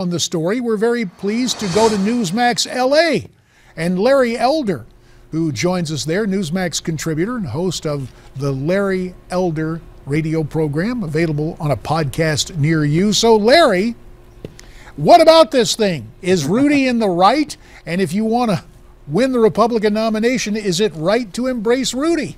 On the story, we're very pleased to go to Newsmax LA and Larry Elder, who joins us there, Newsmax contributor and host of the Larry Elder radio program, available on a podcast near you. So Larry, what about this thing? Is Rudy in the right? And if you want to win the Republican nomination, is it right to embrace Rudy?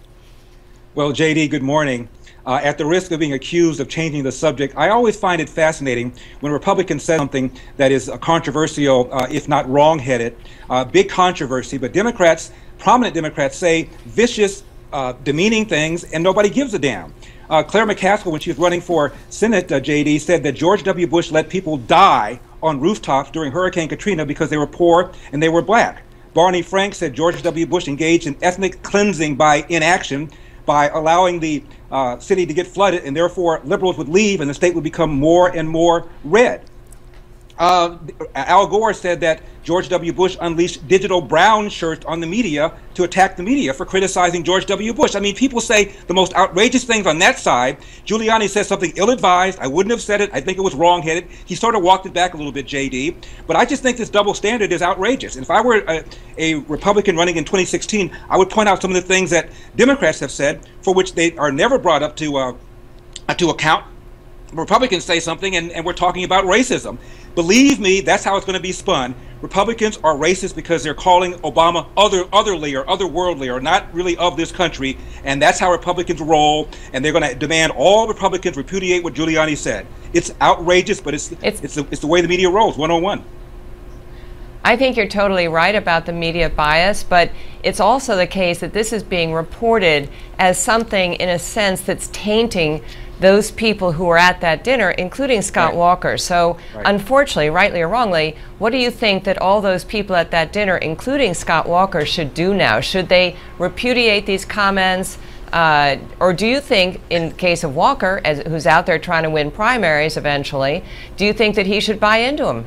Well, JD, good morning. At the risk of being accused of changing the subject, I always find it fascinating when Republicans say something that is controversial, if not wrong-headed, big controversy, but Democrats, prominent Democrats, say vicious, demeaning things, and nobody gives a damn. Claire McCaskill, when she was running for Senate, JD, said that George W. Bush let people die on rooftops during Hurricane Katrina because they were poor and they were black. Barney Frank said George W. Bush engaged in ethnic cleansing by inaction, by allowing the city to get flooded, and therefore liberals would leave and the state would become more and more red. Al Gore said that George W. Bush unleashed digital brown shirts on the media to attack the media for criticizing George W. Bush. I mean, people say the most outrageous things on that side. Giuliani says something ill-advised. I wouldn't have said it. I think it was wrong-headed. He sort of walked it back a little bit, JD. But I just think this double standard is outrageous. And if I were a Republican running in 2016, I would point out some of the things that Democrats have said for which they are never brought up to account. Republicans say something and we're talking about racism. Believe me, that's how it's going to be spun. Republicans are racist because they're calling Obama otherly or otherworldly or not really of this country, and that's how Republicans roll, and they're going to demand all Republicans repudiate what Giuliani said. It's outrageous, but it's the way the media rolls, 101. I think you're totally right about the media bias, but it's also the case that this is being reported as something, in a sense, that's tainting those people who were at that dinner, including Scott Walker. So unfortunately, rightly or wrongly, what do you think that all those people at that dinner, including Scott Walker, should do now? Should they repudiate these comments? Or do you think, in case of Walker, who's out there trying to win primaries eventually, do you think that he should buy into them?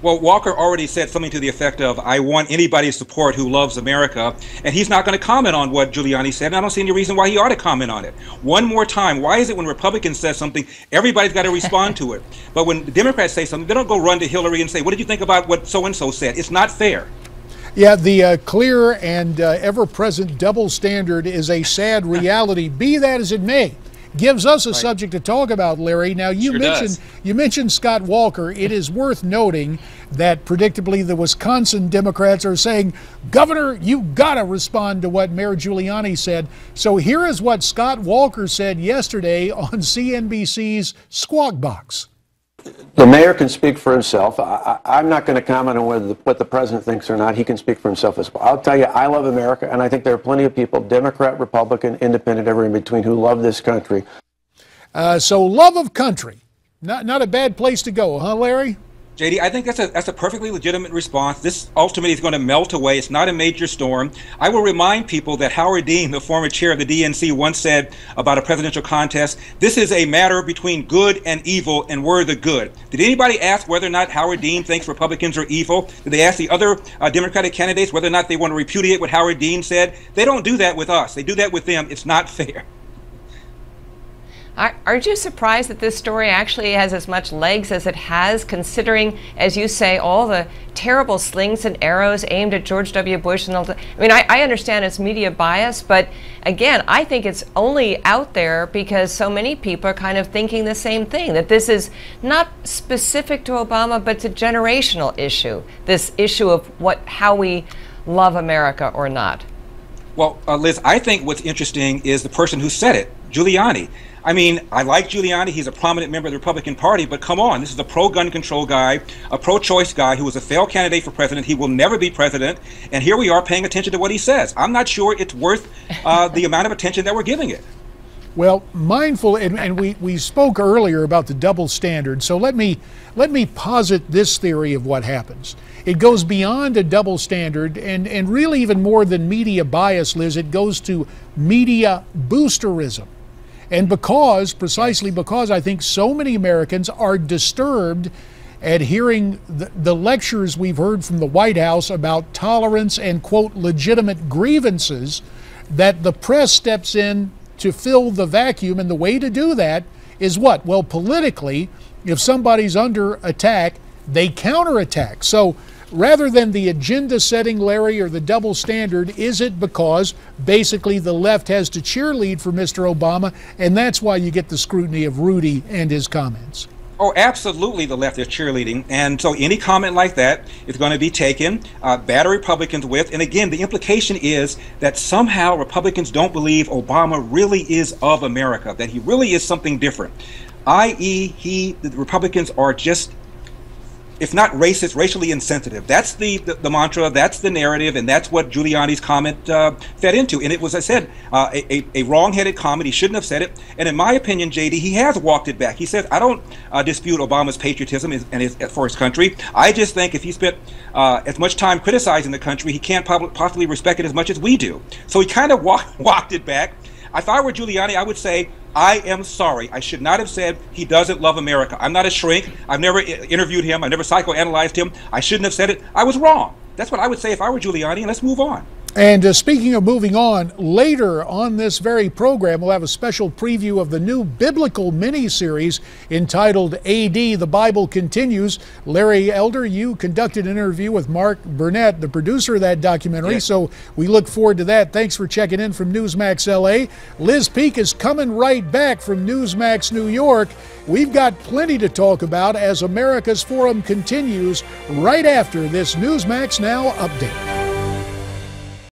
Well, Walker already said something to the effect of, I want anybody's support who loves America, and he's not going to comment on what Giuliani said, and I don't see any reason why he ought to comment on it. One more time, why is it when Republicans say something, everybody's got to respond to it? But when the Democrats say something, they don't go run to Hillary and say, what did you think about what so-and-so said? It's not fair. Yeah, the clear and ever-present double standard is a sad reality, be that as it may. Gives us a subject to talk about, Larry. Now, you mentioned Scott Walker. It is worth noting that predictably the Wisconsin Democrats are saying, Governor, you got to respond to what Mayor Giuliani said. So here is what Scott Walker said yesterday on CNBC's Squawk Box. The mayor can speak for himself. I'm not going to comment on what the president thinks or not. He can speak for himself as well. I'll tell you, I love America, and I think there are plenty of people, Democrat, Republican, Independent, everywhere in between, who love this country. So love of country, not a bad place to go, huh, Larry? JD, I think that's a perfectly legitimate response. This ultimately is going to melt away. It's not a major storm. I will remind people that Howard Dean, the former chair of the DNC, once said about a presidential contest, this is a matter between good and evil, and we're the good. Did anybody ask whether or not Howard Dean thinks Republicans are evil? Did they ask the other Democratic candidates whether or not they want to repudiate what Howard Dean said? They don't do that with us. They do that with them. It's not fair. Aren't you surprised that this story actually has as much legs as it has, considering, as you say, all the terrible slings and arrows aimed at George W. Bush? And I mean, I understand it's media bias, but again, I think it's only out there because so many people are kind of thinking the same thing, that this is not specific to Obama, but it's a generational issue, this issue of how we love America or not. Well, Liz, I think what's interesting is the person who said it, Giuliani. I mean, I like Giuliani. He's a prominent member of the Republican Party, but come on, this is a pro-gun control guy, a pro-choice guy who was a failed candidate for president. He will never be president, and here we are paying attention to what he says. I'm not sure it's worth the amount of attention that we're giving it. Well, mindful, and we spoke earlier about the double standard, so let me posit this theory of what happens. It goes beyond a double standard, and really even more than media bias, Liz, it goes to media boosterism. And precisely because I think so many Americans are disturbed at hearing the lectures we've heard from the White House about tolerance and, quote, legitimate grievances, that the press steps in to fill the vacuum. And the way to do that is what? Well, politically, if somebody's under attack, they counterattack. So rather than the agenda setting, Larry, or the double standard, is it because basically the left has to cheerlead for Mr. Obama, and that's why you get the scrutiny of Rudy and his comments? Oh, absolutely, the left is cheerleading. And so any comment like that is going to be taken, batter Republicans with. And again, the implication is that somehow Republicans don't believe Obama really is of America, that he really is something different, i.e., the Republicans are just, if not racist, racially insensitive. That's the mantra, that's the narrative, and that's what Giuliani's comment fed into. And it was, I said, a wrong-headed comment. He shouldn't have said it. And in my opinion, JD, he has walked it back. He says, I don't dispute Obama's patriotism for his country. I just think if he spent as much time criticizing the country, he can't possibly respect it as much as we do. So he kind of walked it back. If I were Giuliani, I would say, I am sorry. I should not have said he doesn't love America. I'm not a shrink. I've never interviewed him. I've never psychoanalyzed him. I shouldn't have said it. I was wrong. That's what I would say if I were Giuliani, and let's move on. And speaking of moving on, later on this very program, we'll have a special preview of the new biblical mini-series entitled A.D. The Bible Continues. Larry Elder, you conducted an interview with Mark Burnett, the producer of that documentary, yes. So we look forward to that. Thanks for checking in from Newsmax LA. Liz Peek is coming right back from Newsmax New York. We've got plenty to talk about as America's Forum continues right after this Newsmax Now update.